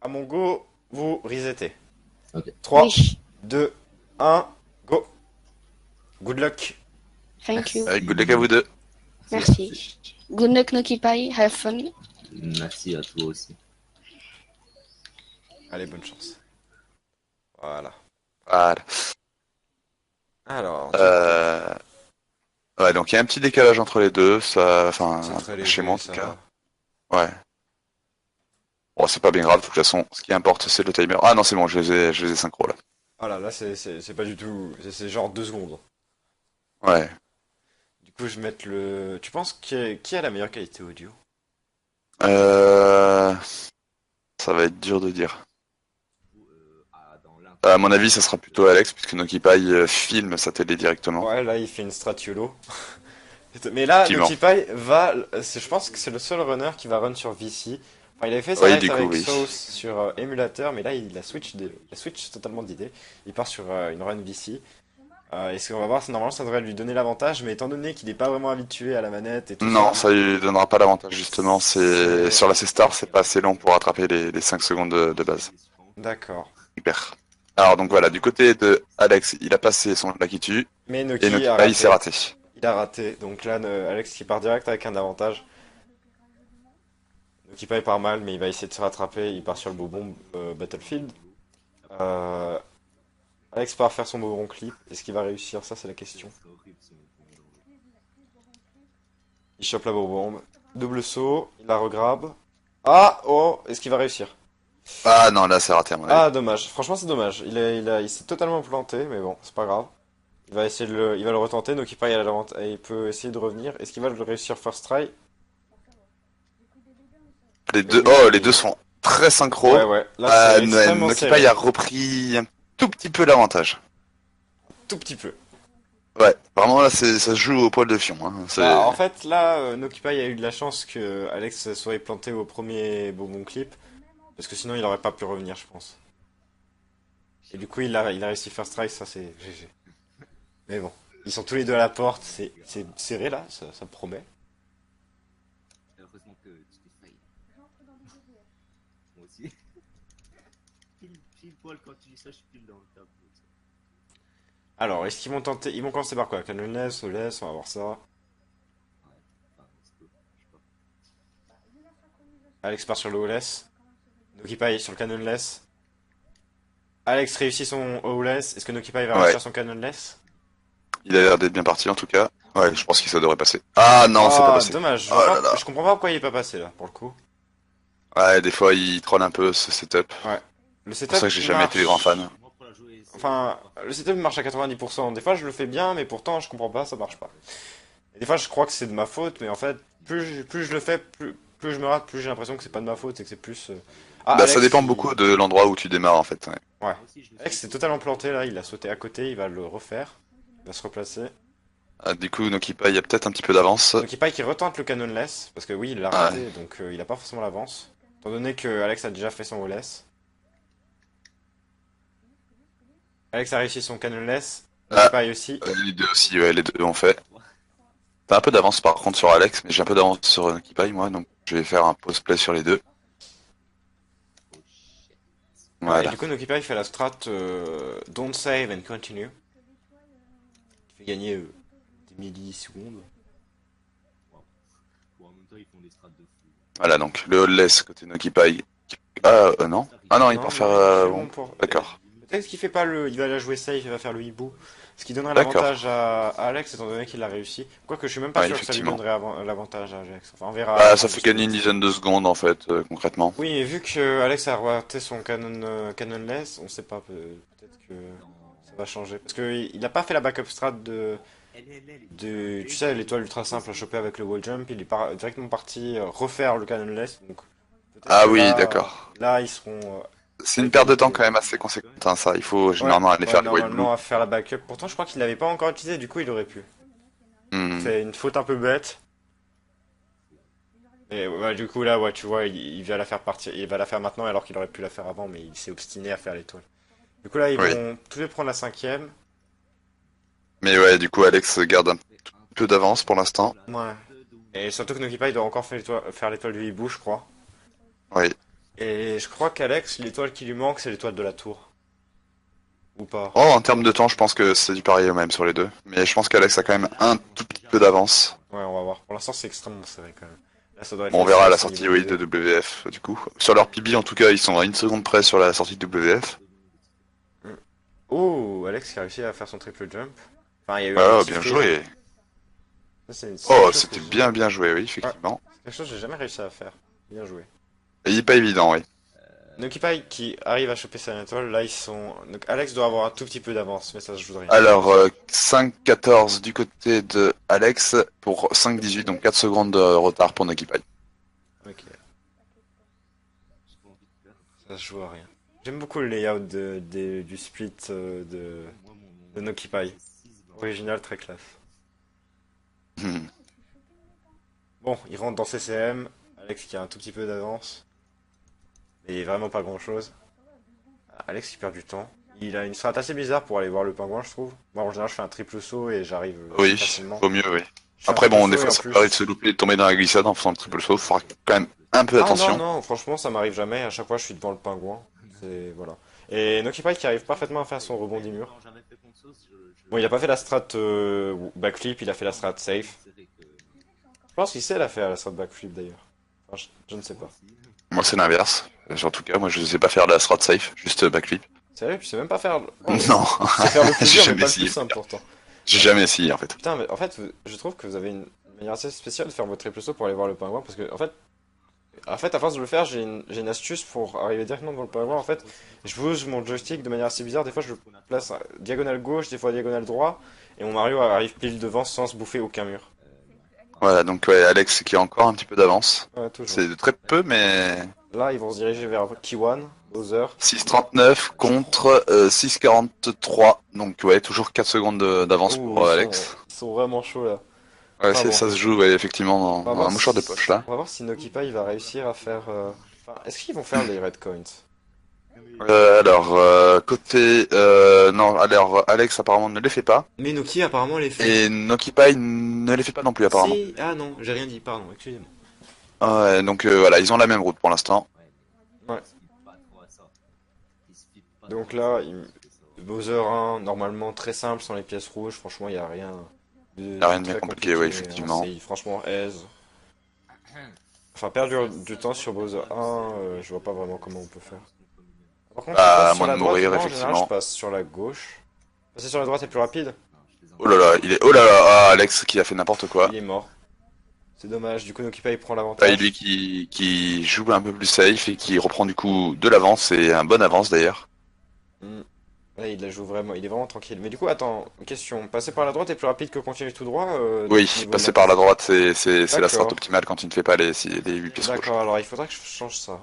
À mon go, vous resettez. Ok. 3, Oui, 2, 1, go. Good luck. thank you. Merci. Good luck à vous deux. Merci. Good luck, Nokipai. Have fun. Merci à toi aussi. Allez, bonne chance. Voilà. Voilà. Alors, du coup, Euh... Ouais, donc il y a un petit décalage entre les deux, ça, c'est enfin, très chez moi léger, en tout ça cas. va. Ouais. Bon, c'est pas bien grave, de toute façon, ce qui importe, c'est le timer. Ah non, c'est bon, je les ai synchro là. Voilà, là, c'est pas du tout. C'est genre 2 secondes. Ouais. Du coup, je vais mettre le. Tu penses qui a la meilleure qualité audio? Euh... Ça va être dur de dire. À mon avis, ça sera plutôt Alex, puisque Nokipai filme sa télé directement. Ouais, là, il fait une stratiolo. Mais là, Effectivement. Nokipai va. Je pense que c'est le seul runner qui va run sur VC. Enfin, il avait fait sa Oui, life du coup, avec oui. Sauce sur émulateur, mais là, il a switch totalement d'idée. Il part sur une run VC. Et ce qu'on va voir, c'est normalement, ça devrait lui donner l'avantage, mais étant donné qu'il n'est pas vraiment habitué à la manette et tout Non, ça, ça lui donnera pas l'avantage justement. C'est c'est. sur la C-Star, c'est pas assez long pour rattraper les 5 secondes de base. D'accord. Hyper. Alors donc voilà, du côté de Alex, il a passé son Lucky Tu Mais et Noki a Nokipa il s'est raté. raté. Il a raté. Donc là, Alex qui part direct avec un avantage. Nokipai part mal, mais il va essayer de se rattraper. Il part sur le bobon Battlefield. Euh, Alex part faire son bobon clip. Est-ce qu'il va réussir? Ça, c'est la question. Il chope la bobombe. Double saut. Il la regrabe. Ah! Oh! Est-ce qu'il va réussir? Ah non, là c'est raté à mon avis. Ah, dommage. Franchement, c'est dommage. Il s'est totalement planté, mais bon, c'est pas grave. Il va le retenter. Nokipai il peut essayer de revenir. Est-ce qu'il va le réussir first try? Les Et deux, oh, les deux oui! sont très Ouais, synchro. ouais. Là, c'est extrêmement Nokipa serré. il a repris un tout petit peu l'avantage. Tout petit peu. Ouais, vraiment là ça se joue au poil de fion. Hein. Bah, C'est en fait, là, Nokipai a eu de la chance que Alex soit planté au premier bonbon clip. Parce que sinon, il aurait pas pu revenir, je pense. Et du coup, il a réussi first try, ça c'est GG. Mais bon. Ils sont tous les deux à la porte, c'est serré là, ça promet. Heureusement que tu t'es failli. Moi aussi. Pile poil quand tu dis ça, je suis pile dans le tableau. Alors, est-ce qu'ils vont tenter. Ils vont commencer par quoi? Canonless, Oless, on va voir ça. Alex part sur le Oless. Nokipai sur le Canonless. Alex réussit son Oless. Est-ce que Nokipai va ouais, réussir son Canonless? il a l'air d'être bien parti en tout cas. Ouais, je pense que ça devrait passer. Ah non, c'est pas Ah, passé. dommage. Oh là Je là. comprends pas pourquoi il est pas passé là, pour le coup. Ouais, des fois il troll un peu ce setup. Ouais. Le C'est pour ça setup que j'ai jamais été grand fan. marche. Enfin, le setup marche à 90%. Des fois, je le fais bien, mais pourtant, je comprends pas, ça marche pas. Et des fois, je crois que c'est de ma faute, mais en fait, plus je le fais, plus je me rate, plus j'ai l'impression que c'est pas de ma faute et que c'est plus. Ah, Bah ça Alex, dépend beaucoup de l'endroit où tu démarres en fait. Ouais. Ouais. Alex s'est totalement planté là, il a sauté à côté, il va le refaire. Il va se replacer. Ah, du coup, Nokipa, il y a peut-être un petit peu d'avance. Donc, il paye qu'il retente le canonless, parce que oui, il l'a Ouais. raté, donc il a pas forcément l'avance. Étant donné que Alex a déjà fait son OLS. Alex a réussi son canonless. Donc, il Ah, paye aussi. les deux aussi, ouais, les deux ont fait. T'as un peu d'avance par contre sur Alex, mais j'ai un peu d'avance sur Nokipa, moi, donc je vais faire un pause play sur les deux. Ouais, et Voilà. du coup, Nokipa il fait la strat Don't save and continue. Qui fait gagner des millisecondes. Bon, en même temps, ils font des strates de fou. Voilà, donc le Holeless côté Nokipa. Ah, non. Ah non, il peut Non, faire... non, c'est bon bon, pour. d'accord. Peut-être qu'il fait pas le. Il va la jouer safe, il va faire le hibou. Ce qui donnerait D'accord. l'avantage à Alex, étant donné qu'il l'a réussi. Quoique je suis même pas Ouais, sûr que ça lui effectivement. donnerait l'avantage à Alex. Enfin, on verra à la Bah, fin ça du fait gagner split. une dizaine de secondes en fait, concrètement. Oui, et vu que Alex a raté son canonless, on sait pas, peut-être que ça va changer. Parce qu'il a pas fait la backup strat tu sais, l'étoile ultra simple à choper avec le wall jump, il est directement parti refaire le canonless, donc peut-être Ah que oui, là, d'accord. ils seront C'est à une perte de temps égalité. quand même assez conséquente, hein, ça. Il faut Ouais, généralement aller ouais, faire les white blue. normalement à faire la backup. Pourtant, je crois qu'il l'avait pas encore utilisé, du coup, il aurait pu. Hmm. C'est une faute un peu bête. Et ouais, du coup, là, ouais, tu vois, il va la faire partir, il va la faire maintenant alors qu'il aurait pu la faire avant, mais il s'est obstiné à faire l'étoile. Du coup, là, ils Oui. vont tous les prendre la cinquième. Mais ouais, du coup, Alex garde un peu d'avance pour l'instant. Ouais. Et surtout que Nokipa, il doit encore faire l'étoile du hibou, je crois. Oui. Et je crois qu'Alex, l'étoile qui lui manque, c'est l'étoile de la tour. Ou pas? Oh, en termes de temps, je pense que c'est du pareil au même sur les deux. Mais je pense qu'Alex a quand même un tout petit peu d'avance. Ouais, on va voir. Pour l'instant, c'est extrêmement serré quand même. Là, ça doit être Bon, on le verra à la 6 au sortie niveau oui, des de deux. WF du coup. Sur leur PB en tout cas, ils sont à 1 seconde près sur la sortie de WF. Oh, Alex qui a réussi à faire son triple jump. Enfin, il y a eu un Ah, petit bien freeze. joué. Ça, c'est Oh, quelque chose c'était bien joué, oui, effectivement. c'est quelque chose que j'ai jamais réussi à faire. Bien joué. Et il est pas évident, oui. Nokipai qui arrive à choper sa étoile, là ils sont. Donc Alex doit avoir un tout petit peu d'avance, mais ça je voudrais. Alors, 5-14 du côté de Alex pour 5-18, donc 4 secondes de retard pour Nokipai. Ok, ça se joue à rien. J'aime beaucoup le layout du split de Nokipai. Original, très classe. Hmm. Bon, il rentre dans CCM. Alex qui a un tout petit peu d'avance. Mais vraiment pas grand chose. Alex qui perd du temps. Il a une strat assez bizarre pour aller voir le pingouin, je trouve. Moi en général, je fais un triple saut et j'arrive Oui, facilement. vaut mieux, oui. Je fais un Après, triple bon, des saut et fois, en ça plus. peut arriver de se louper et de tomber dans la glissade en faisant le triple saut. Faut quand même un peu Ah non, attention. non, franchement, ça m'arrive jamais. À chaque fois, je suis devant le pingouin. C'est. Voilà. Et Nokipai qui arrive parfaitement à faire son rebondi mur. Quand j'avais fait contre sauce, Bon, il a pas fait la strat backflip, il a fait la strat safe. Je pense qu'il sait la faire, la strat backflip d'ailleurs. Enfin, je ne sais pas. Moi, c'est l'inverse. En tout cas, moi, je sais pas faire de la strat safe, juste backflip. Sérieux, tu sais même pas faire. Oh, Non, tu sais faire le plus j'ai dur, mais jamais pas le plus essayé. simple pourtant. J'ai jamais essayé, en fait. Putain, mais en fait, je trouve que vous avez une manière assez spéciale de faire votre triple saut pour aller voir le pingouin. Parce que, en fait, à force de le faire, j'ai une astuce pour arriver directement devant le pingouin. En fait, je bouge mon joystick de manière assez bizarre. Des fois, je le place à diagonale gauche, des fois diagonale droit. Et mon Mario arrive pile devant sans se bouffer aucun mur. Voilà, donc ouais, Alex qui a encore un petit peu d'avance. Ouais, toujours. C'est de très peu, mais Là, ils vont se diriger vers Kiwan, Bowser. 6,39 contre 6,43. Donc ouais, toujours 4 secondes d'avance Ouh, pour Alex. ils sont vraiment chauds là. Ouais, Enfin bon. ça se joue ouais, effectivement On va dans voir un mouchoir de si- poche là. On va voir si Nokipa il va réussir à faire. Enfin, est-ce qu'ils vont faire les red coins? Alors, côté... non, alors Alex apparemment ne les fait pas. Mais Noki apparemment les fait. Et Nokipai ne les fait pas non plus apparemment. Si... Ah non, j'ai rien dit, pardon, excusez-moi. Ouais, donc voilà, ils ont la même route pour l'instant. Ouais. Donc là, Bowser 1, normalement très simple sans les pièces rouges, franchement il n'y a rien Y a rien de bien très compliqué, ouais, hein, effectivement. franchement aise. Enfin perdre du temps sur Bowser 1, je vois pas vraiment comment on peut faire. Par contre, Bah, je passe à sur moins la de droite, mourir, moi, en général je effectivement. passe sur la gauche. Passer sur la droite est plus rapide. Oh là là, oh là là, ah, Alex qui a fait n'importe quoi. Il est mort. C'est dommage, du coup Nokipa il prend Bah, l'avantage. lui qui joue un peu plus safe et qui reprend du coup de l'avance et un bon avance d'ailleurs. Hmm. Ouais, il la joue vraiment, il est vraiment tranquille. Mais du coup, attends, question, passer par la droite est plus rapide que continuer tout droit Oui, niveau passer maths. par la droite, c'est la strat D'accord. optimale quand tu ne fais pas les 8 pièces rouges. D'accord, alors il faudra que je change ça.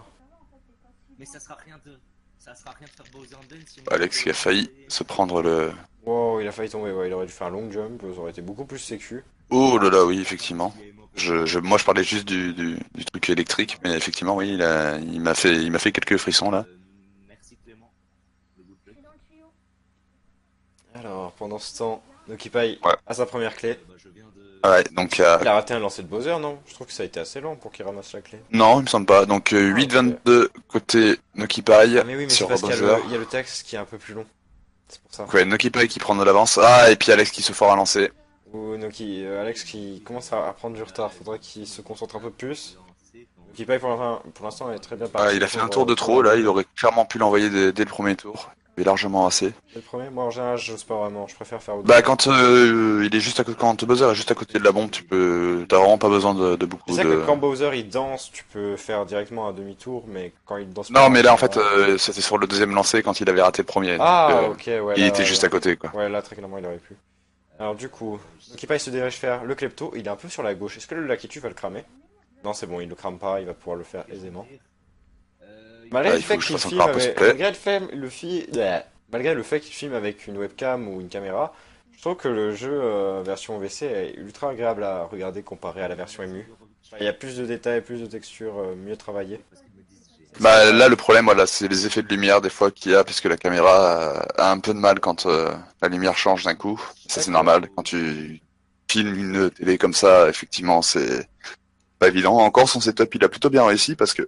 Mais ça sera rien de. Ça sera rien de faire Bowser and Dance si on Alex qui a failli se prendre le... Wow, il a failli tomber, ouais, il aurait dû faire un long jump, ça aurait été beaucoup plus sécu. Oh là là, oui, effectivement. Moi, je parlais juste du truc électrique, mais effectivement, oui, il m'a fait quelques frissons là. Merci Clément. Le good play. Alors, pendant ce temps, Nokipai Ouais. a sa première clé. Bah, je viens de. Ouais, donc Il a raté un lancer de Bowser, non? Je trouve que ça a été assez lent pour qu'il ramasse la clé. non, il me semble pas. Donc 8-22 côté Nokipai Ah, mais oui, mais c'est sur parce qu'il y a Bowser. il y a le texte qui est un peu plus long. C'est pour ça. Donc, ouais, Nokipai qui prend de l'avance. Ah, et puis Alex qui se fera à lancer. Ou Alex qui commence à prendre du retard, faudrait qu'il se concentre un peu plus. Nokipai pour l'instant est très bien parti. Ah, il a fait un pour, tour de pour trop là, il la- aurait clairement pu l'envoyer dès le premier tour. Il est largement assez. C'est le premier, moi en général j'ose pas vraiment, je préfère faire au Bah quand il est juste à côté, quand Bowser est juste à côté de la bombe, t'as vraiment pas besoin de beaucoup Je sais de... que quand Bowser il danse, tu peux faire directement un demi-tour, mais quand il danse pas. Non mais là en fait général- c'était sur le deuxième lancé quand il avait raté le premier. Ah, Donc, ok, ouais. il là, était juste à côté quoi. Ouais, là très clairement il aurait pu. Alors du coup, Nokipai se dirige faire le klepto, il est un peu sur la gauche. Est-ce que le Lakitu va le cramer? Non, c'est bon, il le crame pas, il va pouvoir le faire aisément. Malgré Ah, le il faut fait que je qu'il fasse filme encore un avec... post-play. Malgré le fait qu'il filme avec une webcam ou une caméra, je trouve que le jeu version VC est ultra agréable à regarder comparé à la version émue. Il y a plus de détails, plus de textures, mieux travaillées. Bah là le problème voilà c'est les effets de lumière des fois qu'il y a puisque la caméra a un peu de mal quand la lumière change d'un coup. Ça c'est D'accord. normal. Quand tu filmes une télé comme ça, effectivement c'est pas évident. Encore son setup il a plutôt bien réussi parce que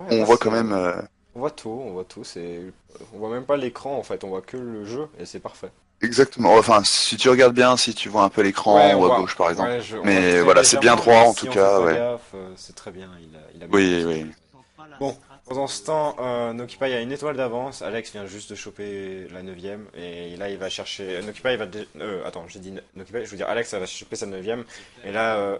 Ouais, On là, voit quand c'est... même. on voit tout, on voit même pas l'écran en fait, on voit que le jeu et c'est parfait. Exactement. Enfin, si tu regardes bien, si tu vois un peu l'écran Ouais, ou à gauche par exemple. ouais, on voit Mais très voilà, c'est bien légèrement, mais droit en tout si on fait cas, pas ouais. gaffe, c'est très bien, il a bien Oui, réussi. oui. Sens pas la Bon, strat pendant ce de temps, cette équipe. Nokipa il a une étoile d'avance, Alex vient juste de choper la neuvième, et là il va chercher... Nokipa il va... attends, j'ai dit Nokipa, je veux dire Alex elle va choper sa neuvième, et là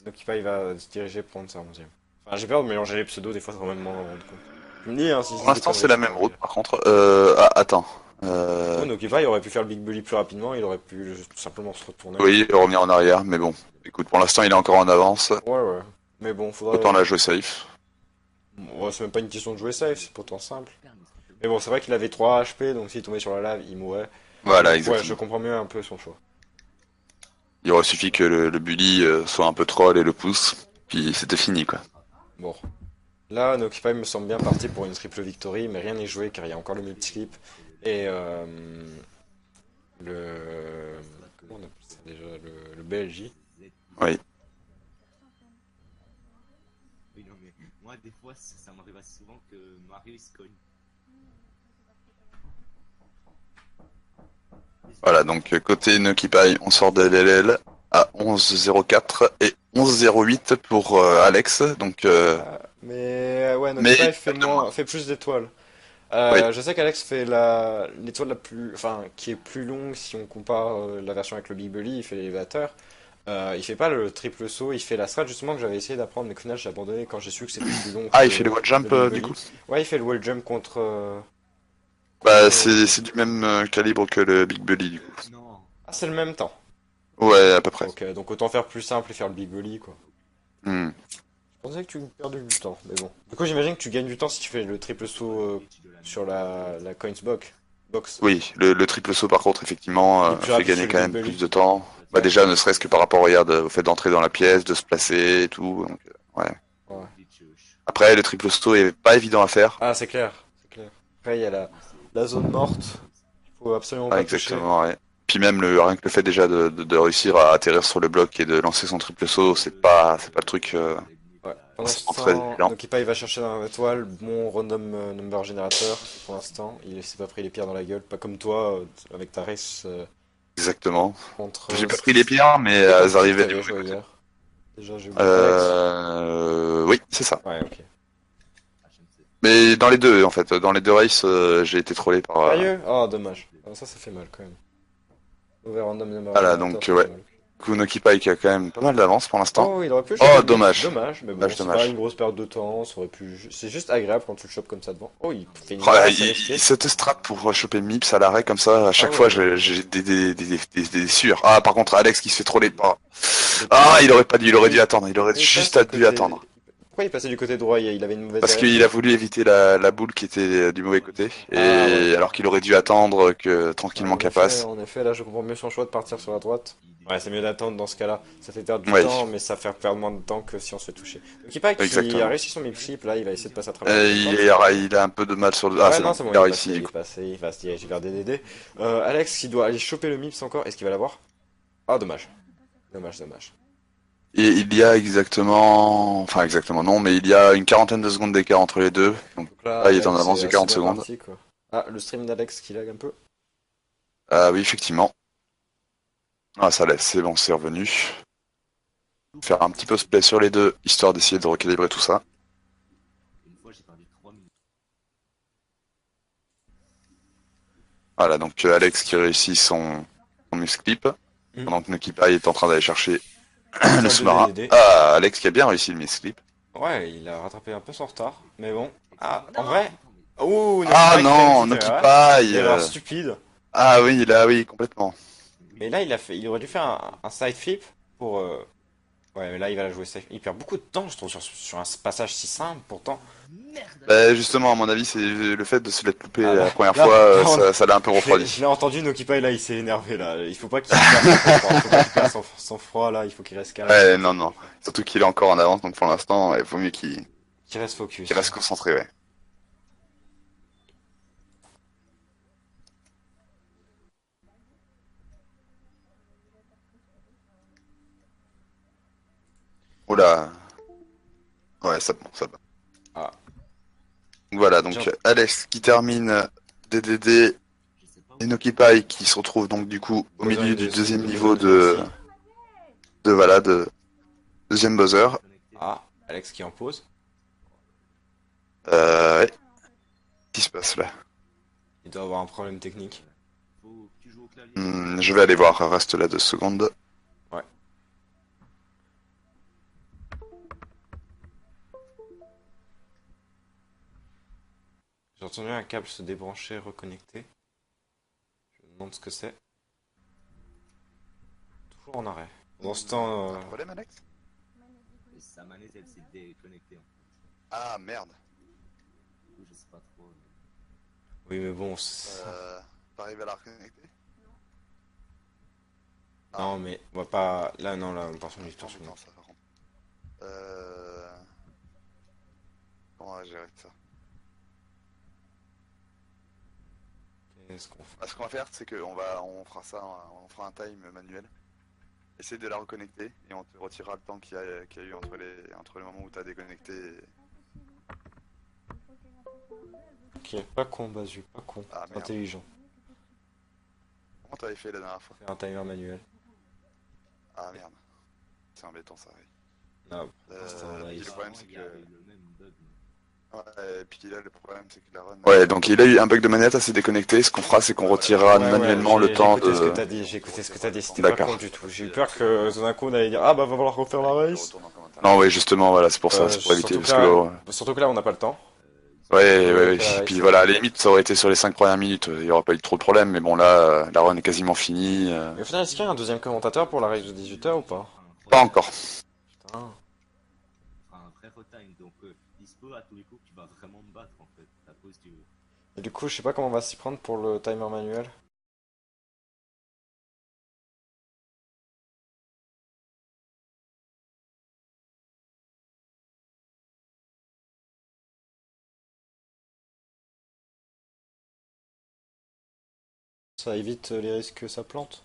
Nokipa il va se diriger pour prendre sa onzième. Enfin j'ai peur de mélanger les pseudos, des fois ça va même m'en rendre compte. Tu me dis hein, si je Pour dis des l'instant, c'est conneries, la c'est pas même grave. route par contre. Ah, attends. Oh, Nokipa il aurait pu faire le Big Bully plus rapidement, il aurait pu juste tout simplement se retourner. Oui, revenir en arrière, mais bon. Écoute, pour l'instant, il est encore en avance. Ouais, ouais. Mais bon, Autant faudrait... la jouer safe. Ouais, c'est même pas une question de jouer safe, c'est pourtant simple. Mais bon, c'est vrai qu'il avait 3 HP, donc s'il tombait sur la lave, il mourait. Voilà, Donc ouais, je exactement. comprends mieux un peu son choix. Il aurait suffi que le bully soit un peu troll et le pousse, puis c'était fini quoi. Bon. Là, Nokipa me semble bien parti pour une triple victory, mais rien n'est joué car il y a encore le multi-clip et le... Comment on appelle ça déjà? Le BLJ. Oui. Oui, non, mais moi, des fois, ça m'arrive assez souvent que Mario il se cogne. Voilà, donc côté Nokipai, on sort de LLL à 11,04 et 11,08 pour Alex. Donc, Ouais, mais Nokipa il fait même de moins. moins, fait plus d'étoiles. Oui. Je sais qu'Alex fait l'étoile la plus, enfin, qui est plus longue si on compare la version avec le Big Bully, il fait l'élévateur. Il fait pas le triple saut, il fait la strat justement que j'avais essayé d'apprendre, mais qu'au final j'ai abandonné quand j'ai su que c'était plus long Ah, il fait le que wall le jump Big du Bully. coup. Ouais, il fait le wall jump Bah, contre... c'est du même calibre que le Big Bully du coup. Non. Ah, c'est le même temps. Ouais, à peu près. Ok, donc autant faire plus simple et faire le Big Bully, quoi. Hmm. Je pensais que tu perdais du temps, mais bon. Du coup, j'imagine que tu gagnes du temps si tu fais le triple saut sur la Coins Box. Oui, le triple saut par contre, effectivement, Il est plus fait rapide que gagner le quand Big même Bully. plus de temps. Bah Ouais, déjà, ne serait-ce que par rapport, regarde, au fait d'entrer dans la pièce, de se placer et tout. Donc, ouais. ouais. Après, le triple saut est pas évident à faire. Ah, c'est clair, c'est clair. Après, il y a la zone morte, il faut absolument Ah, pas toucher. exactement, ouais. Puis même rien que le fait déjà de réussir à atterrir sur le bloc et de lancer son triple saut, c'est pas le truc Ouais. Pendant ce forcément très temps, évident. Nokipa il va chercher dans l'étoile mon random number générateur pour l'instant. Il s'est pas pris les pierres dans la gueule, pas comme toi avec ta race Exactement. contre. J'ai pas pris les pierres, mais C'était elles contre qui arrivaient du t'avais mauvais joué côté. hier? Déjà, j'ai oublié. Alex? Oui, c'est ça. Ouais, ok. Mais dans les deux, en fait, dans les deux races, j'ai été trollé par. Sérieux? Oh, dommage. Ah, ça fait mal quand même. Mauvais random number Voilà, générateur, donc ça fait ouais. mal. Kunoki qui a quand même pas mal d'avance pour l'instant. Oh, il aurait pu le choper Oh, le mid. dommage. Dommage, mais bon, Dommage, c'est pas une dommage. grosse perte de temps. Ça aurait pu... C'est juste agréable quand tu le chopes comme ça devant. Oh, il fait une Oh, grâce, c'est il risqué. se strap pour choper Mips à l'arrêt comme ça. À Ah chaque ouais, fois, ouais. j'ai des sueurs. Ah, par contre, Alex qui se fait troller. Oh. Et Ah, puis, il aurait pas dû, il aurait et dû attendre. Il aurait il juste passe du dû côté... attendre. Pourquoi il passait du côté droit? Il avait une mauvaise Parce qu'il direction? a voulu éviter la boule qui était du mauvais côté. Ah ouais. Et alors qu'il aurait dû attendre que Ouais, tranquillement qu'elle passe. en effet, là je comprends mieux son choix de partir sur la droite. Ouais, c'est mieux d'attendre dans ce cas-là. Ça fait perdre du Oui, temps, mais ça fait perdre moins de temps que si on se fait toucher. Donc il paraît qu'il a exactement. réussi son mid-flip, là il va essayer de passer à travers la coin box. Il a un peu de mal sur le. Ah, Ouais, c'est non, bon. c'est bon, Il a il est réussi passé, du il est coup. passé, il va se diriger vers DDD. Alex, il doit aller choper le MIPS encore, est-ce qu'il va l'avoir? Ah, dommage. Dommage, dommage. Et il y a exactement, enfin exactement non, mais il y a une quarantaine de secondes d'écart entre les deux. Donc Donc là, là, il est en Alex avance est de assez 40 bien secondes. parti, quoi. Ah, le stream d'Alex qui lag un peu. Ah oui, effectivement. Ah, ça laisse, c'est bon, c'est revenu. Faire un petit peu spray sur les deux, histoire d'essayer de recalibrer tout ça. Une fois, j'ai perdu 3 minutes. Voilà, donc Alex qui réussit son musclip, Hmm. pendant que Nokipai est en train d'aller chercher le Partir de sous-marin. DDD. Ah, Alex qui a bien réussi le musclip. Ouais, il a rattrapé un peu son retard, mais bon. Ah, en Non. vrai? Ouh, Ah Nokipa qui fait une non, petite erreur. Nokipai Erreur stupide. Ah oui, là, oui, complètement. Mais là, il aurait dû faire un side flip pour. Ouais, mais là, il va la jouer safe. Il perd beaucoup de temps, je trouve, sur un passage si simple, pourtant. Merde. Bah, justement, à mon avis, c'est le fait de se l'être loupé Ah, la première là, fois, là, ça l'a un peu refroidi. je l'ai entendu, Nokipa, et là, il s'est énervé, là. Il faut pas qu'il perde son sang-froid. Il faut pas qu'il perde son froid, là. Il faut qu'il reste calme. Ouais, non, non. Surtout qu'il est encore en avance, donc pour l'instant, il vaut mieux Qu'il reste qu'il focus. reste concentré, ouais. Oula. Ouais, ça bon, ça va. Ah, Voilà, donc Alex qui termine DDD Je sais pas et où. Nokipai qui se retrouve donc du coup au Buzzer milieu in du the deuxième niveau middle aussi. de deuxième buzzer. Connecté. Ah, Alex qui en pose. Ouais. Qu'est-ce qui se passe là? Il doit avoir un problème technique. Faut que tu joues au clavier. Je vais aller voir, reste là 2 secondes. Ouais. J'ai entendu un câble se débrancher, reconnecter. Je me demande ce que c'est. Toujours en arrêt. Pendant ce temps, Un problème, Alex? Et sa manette elle s'est déconnectée en fait. Ah merde. Du coup je sais pas trop. oui, mais bon, T'arrives à la reconnecter? non, mais on va pas. Là, non, là, attention, du Attends, temps. ça par contre. Euh... Comment on va gérer ça? Qu'est-ce qu'on fait? Bah, ce qu'on va faire, c'est on fera ça, on fera un time manuel. Essaye de la reconnecter et on te retirera le temps qu'il y a eu entre les moments où t'as déconnecté. Ok, pas con, Basu, pas con. Ah C'est merde. intelligent. Comment t'avais fait la dernière fois? Faire un timer manuel. Ah merde. C'est embêtant ça, oui. Non, c'est en Puis live. le problème c'est Il y avait que... le même bug. Ouais, et puis là le problème c'est que la run... Ouais, donc il a eu un bug de manette assez déconnecté. Ce qu'on fera, c'est qu'on retirera manuellement le j'ai temps écouté ce que de... t'as dit, j'ai écouté ce que t'as dit, c'était pas D'accord. con du tout. J'ai eu peur que tout d'un coup on allait dire ah bah va falloir refaire la race. Non, ouais, justement, voilà, c'est pour ça, c'est pour éviter, parce que... Surtout que là on n'a pas le temps. Ouais, De ouais, ouais. faire la Puis race. voilà, à la limite, ça aurait été sur les 5 premières minutes, il y aurait pas eu trop de problème, mais bon, là, la run est quasiment finie. Mais au final, est-ce qu'il y a un deuxième commentateur pour la race de 18h ou pas? Pas encore. Putain. Un vrai retime donc dispo à tous les coups tu vas vraiment me battre en fait à cause du. Et du coup, je sais pas comment on va s'y prendre pour le timer manuel. Ça évite les risques que ça plante.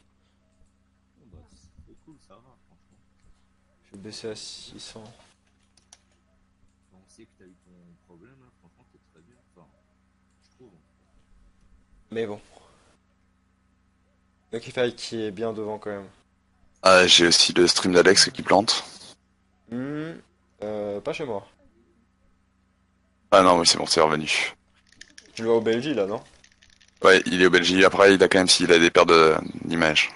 Bon, bah c'est cool ça va franchement. Je vais baisser à 600. Bon, on sait que t'as eu ton problème là, franchement t'es très bien. Enfin, je trouve. Mais bon. Notify qui est bien devant quand même. Ah, j'ai aussi le stream d'Alex qui plante. Pas chez moi. Ah non, oui, c'est bon, c'est revenu. Tu le vois au Belgique là, non? Ouais, il est au Belgique. Après, il a quand même s'il a des pertes d'images.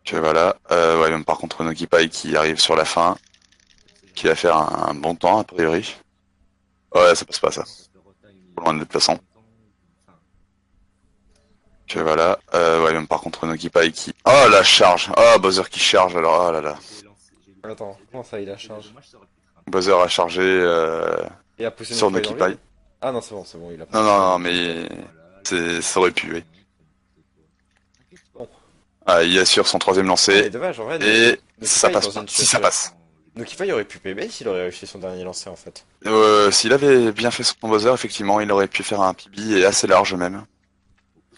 Que voilà. Ouais, même par contre, Nokipai qui arrive sur la fin, qui va faire un bon temps, a priori. Ouais, ça passe pas, ça. Trop loin de toute façon. Que voilà. Ouais, même par contre, Nokipai qui... Oh, la charge. Oh, Bowser qui charge, alors, oh là là. Attends, comment ça il a charge? Bowser a chargé Et a poussé sur Notify dans le Nokipai. vide? Ah non, c'est bon, il a pas Non, non, poussé non, Notify. mais... Ça aurait pu, oui. Bon. Ah, il assure son troisième Ah, mais lancé. dommage, en vrai, Et ça Notify est passe dans pas. une Si ça situation. passe. Notify aurait pu PB s'il aurait réussi son dernier lancer en fait. S'il avait bien fait son buzzer, effectivement, il aurait pu faire un PB et assez large même.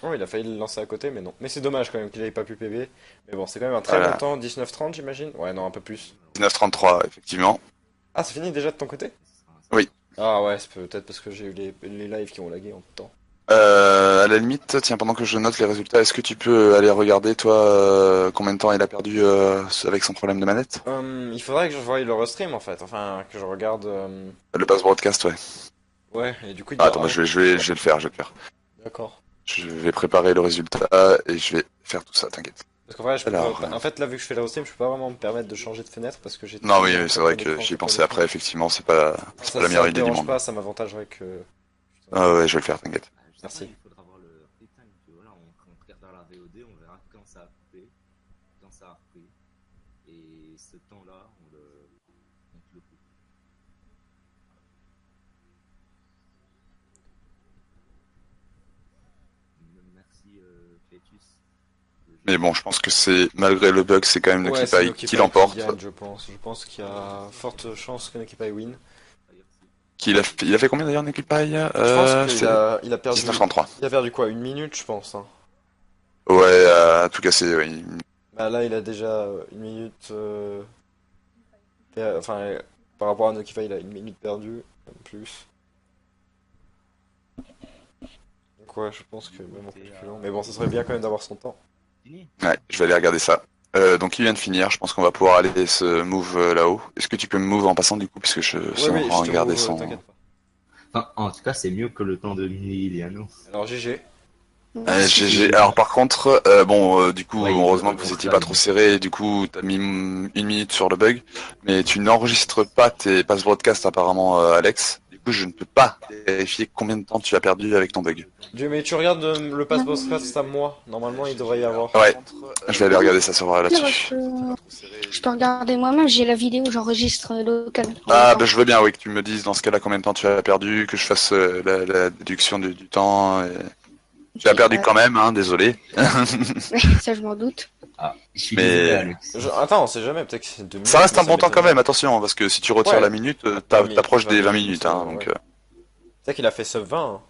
Oh, il a failli le lancer à côté, mais non. Mais c'est dommage quand même qu'il ait pas pu PB. Mais bon, c'est quand même un très bon Voilà. temps, 19-30 j'imagine. Ouais, non, un peu plus. 19-33, effectivement. Ah, c'est fini déjà de ton côté? Oui. Ah ouais, c'est peut-être parce que j'ai eu les lives qui ont lagué en même temps. À la limite, tiens, pendant que je note les résultats, est-ce que tu peux aller regarder, toi, combien de temps il a perdu avec son problème de manette? Il faudrait que je voie le restream en fait. Enfin, que je regarde. Le pass broadcast, ouais. Ouais, et du coup, il Ah, doit. attends, bah, je vais le faire, je vais le faire. D'accord. Je vais préparer le résultat et je vais faire tout ça, t'inquiète. Parce qu'en vrai, je peux Alors, pas- en fait, là, vu que je fais le restream, je peux pas vraiment me permettre de changer de fenêtre parce que j'ai non, tout oui, un oui, c'est capteur vrai que d'écran j'y ai qui tourne pensé dessus. après, effectivement, c'est pas la Ça meilleure te idée du dérange monde. pas, ça m'avantagerait que. Ah ouais, je vais le faire, t'inquiète. Merci. Il faudra voir le free time. Tu vois, là, on regardera la VOD, on verra quand ça a coupé, quand ça a repris. Et ce temps-là, on te le coupe. Merci, Cletus. Mais bon, je pense que c'est, malgré le bug, c'est quand même Ouais, c'est Nokipai Nokipai qui l'emporte. gagne, je pense. Je pense qu'il y a forte chance que Nokipai win. Il a fait combien d'ailleurs, Nokipai? Je pense qu'il C'est il a perdu. 19-33. Il a perdu quoi? Une minute, je pense. Hein. Ouais, à tout casser, oui. Bah là, il a déjà une minute. Enfin, par rapport à Nokipai, il a une minute perdue, même plus. quoi, je pense que même en calculant. Mais bon, ça serait bien quand même d'avoir son temps. Fini. Ouais, je vais aller regarder ça. Donc il vient de finir, je pense qu'on va pouvoir aller se move là-haut. Est-ce que tu peux me move en passant du coup, parce que je suis Oui, en oui, train je de te regarder move, son... t'inquiète pas. Enfin, en tout cas, c'est mieux que le temps de Emiliano. Alors GG. Merci. GG. Alors par contre, du coup, Ouais, il heureusement veut que vous étiez refaire pas une- trop serré, et du coup, t'as mis 1 minute sur le bug, mais tu n'enregistres pas tes pass broadcast apparemment, Alex. Du coup, je ne peux pas vérifier combien de temps tu as perdu avec ton bug. Dieu, mais tu regardes le pass boss face à moi. Normalement, il devrait y avoir. Ouais, je vais aller regarder ça sur Pire, là-dessus. je peux regarder moi-même, j'ai la vidéo, j'enregistre local. En Ah, même bah temps. je veux bien, oui, que tu me dises dans ce cas-là combien de temps tu as perdu, que je fasse la déduction du temps. Tu as Ok, perdu quand même, hein, désolé. ça je m'en doute. Ah, je suis désolé, Mais Alex. Attends, on sait jamais, peut-être que c'est 2 minutes. ça reste mais un bon temps quand m'étonnerait. même, attention, parce que si tu retires Ouais. la minute, 20 minutes, t'approches des 20 minutes, minutes, hein, ouais. donc... C'est qu'il a fait sub 20. Hein.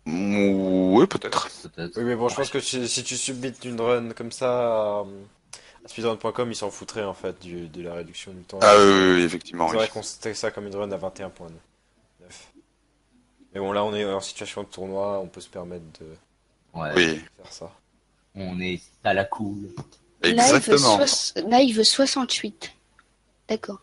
Oui, peut-être. Peut-être. Oui, mais bon, je pense que si tu submits une run comme ça à speedrun.com, ils s'en foutraient en fait de la réduction du temps. Ah oui, effectivement, C'est oui. vrai qu'on c'était ça comme une run à 21.9. Mais bon, là, on est en situation de tournoi, on peut se permettre de Ouais, Oui, faire ça. on est à la cool. exactement. Live 68. D'accord.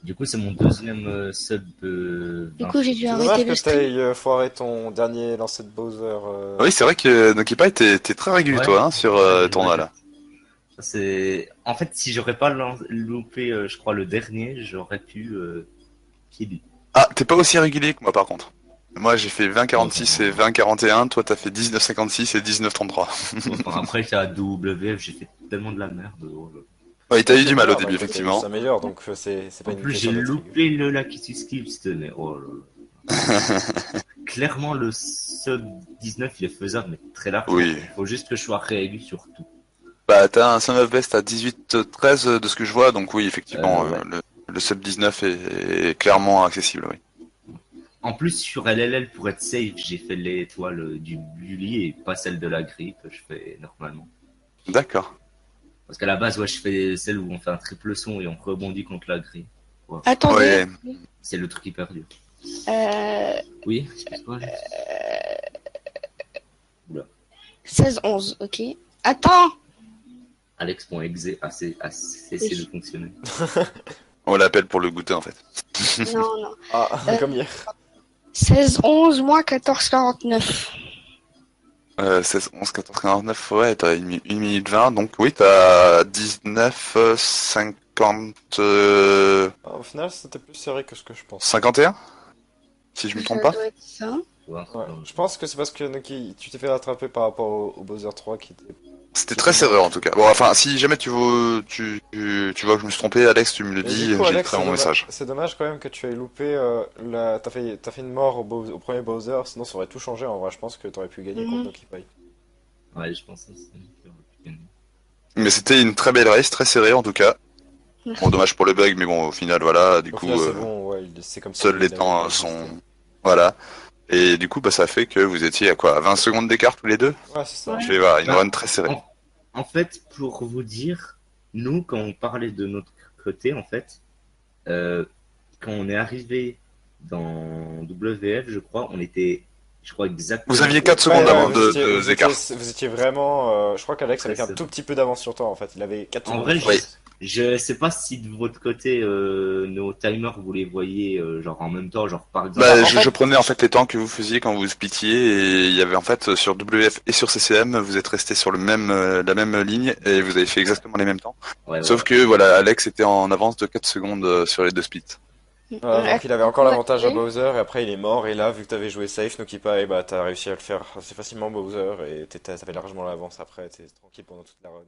Du coup, c'est mon deuxième sub Du coup, j'ai dû C'est arrêter dommage le que stream. t'aies foiré ton dernier lancer de Bowser. Oui, c'est vrai que Nokipa était très régulier, Ouais. toi, hein, sur Ouais, tournoi, là. Ça, c'est... En fait, si j'aurais pas loupé, je crois, le dernier, j'aurais pu killer. Ah, t'es pas aussi régulier que moi, par contre. Moi, j'ai fait 20-46 et 20-41, toi, t'as fait 19-56 et 19-33. Enfin, après, j'étais à WF, j'ai fait tellement de la merde. Oh là. Oui, t'as eu C'est du mal au bien, début, bah, écoute, effectivement. il s'améliore, donc c'est pas En une plus, question j'ai d'être loupé le Lucky Skills, mais oh là là. Clairement, le sub 19, il est faisable, mais très large. Oui. Il faut juste que je sois réélu sur tout. Bah, t'as un son of best à 18-13 de ce que je vois, donc oui, effectivement, Ouais. le sub 19 est clairement accessible, oui. En plus, sur LLL, pour être safe, j'ai fait l'étoile du bully et pas celle de la grippe, je fais normalement. D'accord. Parce qu'à la base, ouais, je fais celle où on fait un triple son et on rebondit contre la grille. Ouais. Attendez. Ouais. C'est le truc hyper dur. Euh, Oui, excuse-moi. 16-11, ok. Attends. Alex.exe a cessé de fonctionner. On l'appelle pour le goûter, en fait. Non, non. Ah, Euh, comme hier. 16-11 moins 14-49. 16, 11, 14, 49, ouais, t'as 1 minute 20, donc oui, t'as 19, 50, Au final, c'était plus serré que ce que je pense. 51, si je me trompe Ça pas. doit être ça. Ouais, Ouais, je pense que c'est parce que Noki, tu t'es fait rattraper par rapport au Bowser 3 qui était. C'était très serré en tout cas. Bon, enfin, si jamais tu vois, tu vois que je me suis trompé, Alex, tu me le Et dis, du coup, Alex, j'écris mon message. c'est dommage quand même que tu aies loupé t'as fait une mort au premier Bowser, sinon ça aurait tout changé en vrai. Je pense que t'aurais pu gagner contre Noki Pai. ouais, je pense aussi. Mais c'était une très belle race, très serrée en tout cas. Bon, dommage pour le bug, mais bon, au final, voilà, du Au coup, final, c'est bon, ouais, c'est comme ça. seuls les temps sont... Voilà. Et du coup, bah, ça fait que vous étiez à quoi? À 20 secondes d'écart tous les deux? Ouais, c'est ça. Ouais. Je vais voir, une Bah, run très serrée. En fait, pour vous dire, nous, quand on parlait de notre côté, en fait, quand on est arrivé dans WF, je crois, on était, je crois exactement. Vous aviez 4 secondes avant d'écart. Vous étiez vraiment. Je crois qu'Alex avait Ouais, un c'est tout petit peu d'avance sur toi en fait. Il avait 4 En secondes. vrai, je pense. Oui. je sais pas si de votre côté, nos timers, vous les voyez, genre en même temps, genre par exemple. Bah, en fait- je prenais en fait les temps que vous faisiez quand vous splittiez et il y avait en fait sur WF et sur CCM, vous êtes restés sur le même, la même ligne et vous avez fait exactement les mêmes temps. Ouais, Sauf que voilà, Alex était en avance de 4 secondes sur les deux splits. Voilà, donc il avait encore l'avantage à Bowser et après il est mort et là vu que t'avais joué safe Nokipa et bah t'as réussi à le faire assez facilement Bowser et t'avais largement l'avance après, t'es tranquille pendant toute la run.